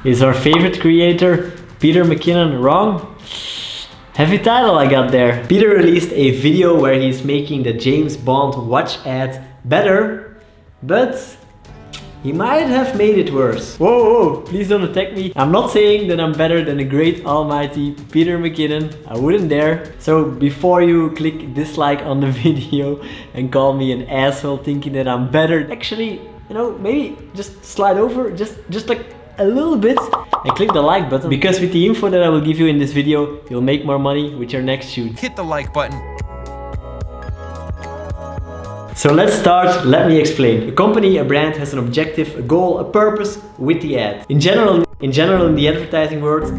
Is our favorite creator, Peter McKinnon, wrong? Heavy title I got there. Peter released a video where he's making the James Bond watch ad better, but he might have made it worse. Whoa, whoa, please don't attack me. I'm not saying that I'm better than the great almighty Peter McKinnon. I wouldn't dare. So before you click dislike on the video and call me an asshole thinking that I'm better, actually, you know, maybe just slide over, just like a little bit and click the like button, because with the info that I will give you in this video, you'll make more money with your next shoot. Hit the like button. So let's start. Let me explain. A company, a brand has an objective, a goal, a purpose with the ad. In general in the advertising world,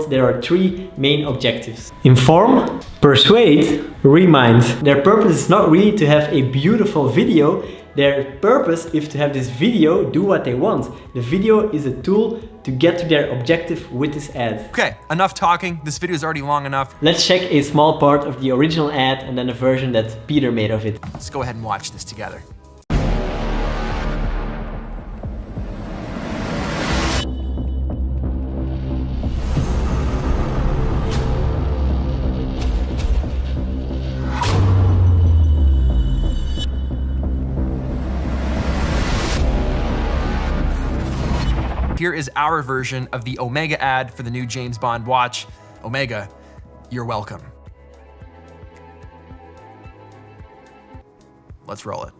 there are three main objectives. Inform, persuade, remind. Their purpose is not really to have a beautiful video. Their purpose is to have this video do what they want. The video is a tool to get to their objective with this ad. Okay, enough talking. This video is already long enough. Let's check a small part of the original ad and then a version that Peter made of it. Let's go ahead and watch this together. Here is our version of the Omega ad for the new James Bond watch. Omega, you're welcome. Let's roll it.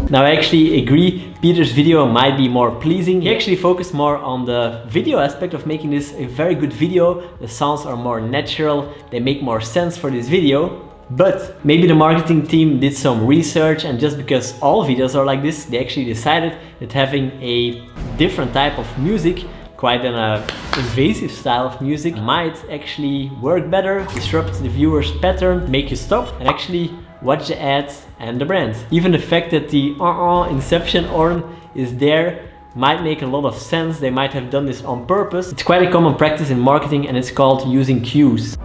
Now I actually agree, Peter's video might be more pleasing. He actually focused more on the video aspect of making this a very good video. The sounds are more natural, they make more sense for this video. But maybe the marketing team did some research, and just because all videos are like this, they actually decided that having a different type of music, quite an invasive style of music, might actually work better, disrupt the viewer's pattern, make you stop and actually watch the ad and the brand. Even the fact that the Inception horn is there might make a lot of sense. They might have done this on purpose. It's quite a common practice in marketing and it's called using cues.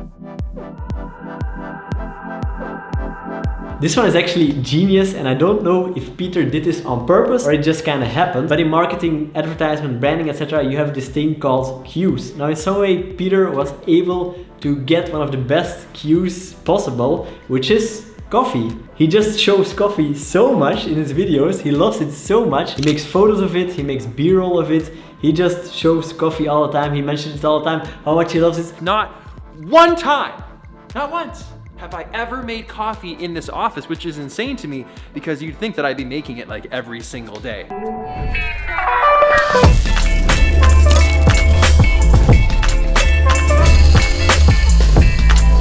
This one is actually genius, and I don't know if Peter did this on purpose or it just kind of happened. But in marketing, advertisement, branding, etc., you have this thing called cues. Now in some way, Peter was able to get one of the best cues possible, which is coffee. He just shows coffee so much in his videos. He loves it so much. He makes photos of it, he makes b-roll of it. He just shows coffee all the time. He mentions it all the time, how much he loves it. Not one time, not once, have I ever made coffee in this office, which is insane to me because you'd think that I'd be making it like every single day.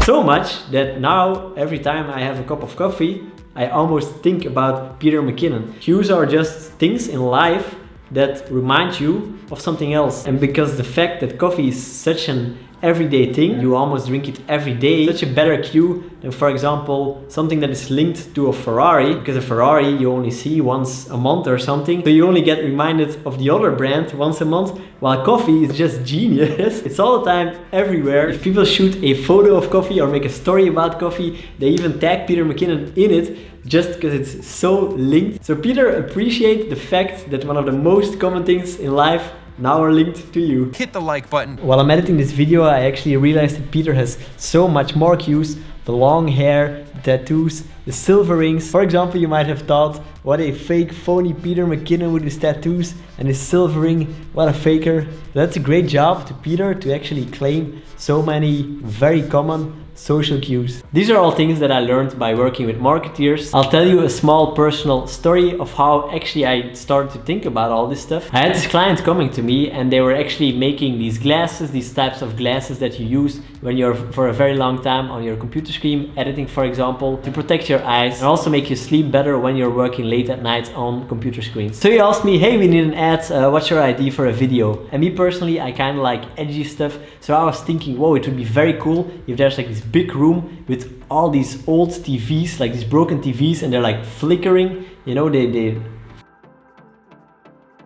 So much that now every time I have a cup of coffee, I almost think about Peter McKinnon. Cues are just things in life that remind you of something else. And because the fact that coffee is such an everyday thing, you almost drink it every day, such a better cue than, for example, something that is linked to a Ferrari, because a Ferrari you only see once a month or something, so you only get reminded of the other brand once a month, while coffee is just genius. It's all the time, everywhere. If people shoot a photo of coffee or make a story about coffee, they even tag Peter McKinnon in it, just because it's so linked. So Peter appreciates the fact that one of the most common things in life now are linked to you. Hit the like button. While I'm editing this video, I actually realized that Peter has so much more cues. The long hair, the tattoos, the silver rings. For example, you might have thought, what a fake phony Peter McKinnon with his tattoos and his silver ring, what a faker. That's a great job to Peter to actually claim so many very common social cues. These are all things that I learned by working with marketeers. I'll tell you a small personal story of how actually I started to think about all this stuff. I had this client coming to me and they were actually making these glasses, these types of glasses that you use when you're for a very long time on your computer screen, editing for example, to protect your eyes and also make you sleep better when you're working late at night on computer screens. So he asked me, hey, we need an ad, what's your idea for a video? And me personally, I kind of like edgy stuff, so I was thinking, whoa, it would be very cool if there's like this big room with all these old TVs, like these broken TVs, and they're like flickering, you know, these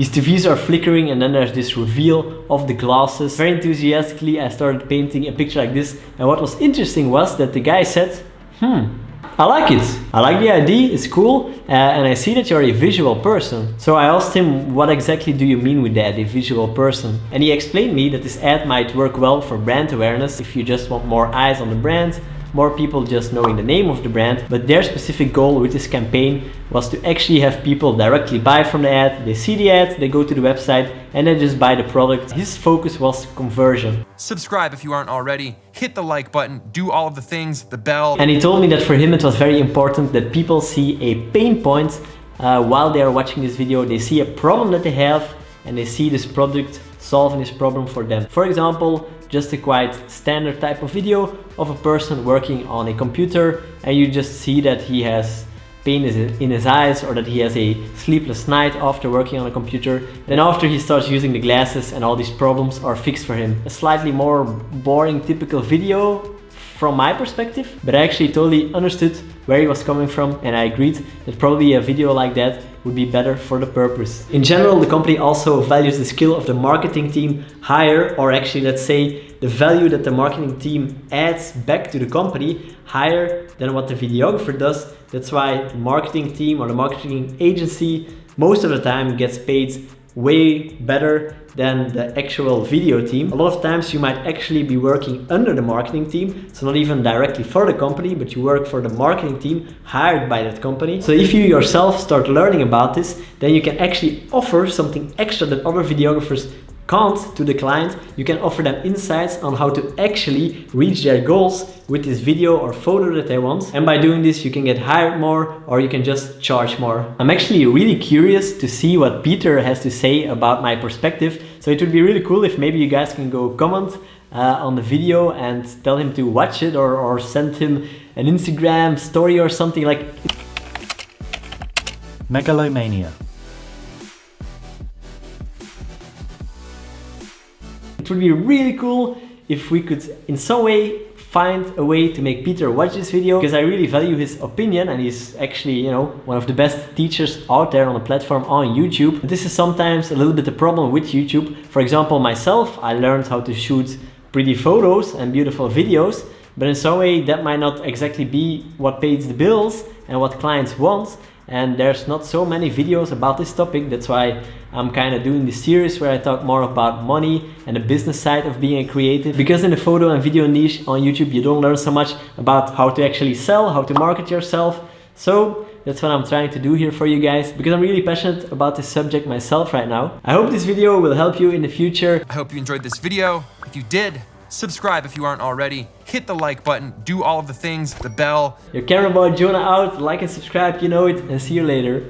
TVs are flickering, and then there's this reveal of the glasses. Very enthusiastically I started painting a picture like this, and what was interesting was that the guy said, I like it. I like the idea, it's cool, and I see that you're a visual person. So I asked him, what exactly do you mean with that, a visual person? And he explained me that this ad might work well for brand awareness if you just want more eyes on the brand, more people just knowing the name of the brand, but their specific goal with this campaign was to actually have people directly buy from the ad. They see the ad, they go to the website, and then just buy the product. His focus was conversion. Subscribe if you aren't already, hit the like button, do all of the things, the bell. And he told me that for him it was very important that people see a pain point while they are watching this video. They see a problem that they have and they see this product solving this problem for them. For example, just a quite standard type of video of a person working on a computer, and you just see that he has pain in his eyes, or that he has a sleepless night after working on a computer. Then after he starts using the glasses and all these problems are fixed for him. A slightly more boring typical video from my perspective, but I actually totally understood where he was coming from, and I agreed that probably a video like that would be better for the purpose. In general, the company also values the skill of the marketing team higher, or actually let's say the value that the marketing team adds back to the company higher than what the videographer does. That's why the marketing team or the marketing agency most of the time gets paid way better than the actual video team. A lot of times you might actually be working under the marketing team, so not even directly for the company, but you work for the marketing team hired by that company. So if you yourself start learning about this, then you can actually offer something extra that other videographers can't to the client. You can offer them insights on how to actually reach their goals with this video or photo that they want. And by doing this, you can get hired more, or you can just charge more. I'm actually really curious to see what Peter has to say about my perspective. So it would be really cool if maybe you guys can go comment on the video and tell him to watch it, or send him an Instagram story or something like. Megalomania. It would be really cool if we could in some way find a way to make Peter watch this video, because I really value his opinion, and he's actually, you know, one of the best teachers out there on the platform on YouTube. But this is sometimes a little bit the problem with YouTube. For example, myself, I learned how to shoot pretty photos and beautiful videos, but in some way that might not exactly be what pays the bills and what clients want. And there's not so many videos about this topic. That's why I'm kind of doing this series where I talk more about money and the business side of being a creative. Because in the photo and video niche on YouTube, you don't learn so much about how to actually sell, how to market yourself. So that's what I'm trying to do here for you guys, because I'm really passionate about this subject myself right now. I hope this video will help you in the future. I hope you enjoyed this video. If you did, subscribe if you aren't already, hit the like button, do all of the things, the bell. Your camera boy Jona out, like and subscribe, you know it, and see you later.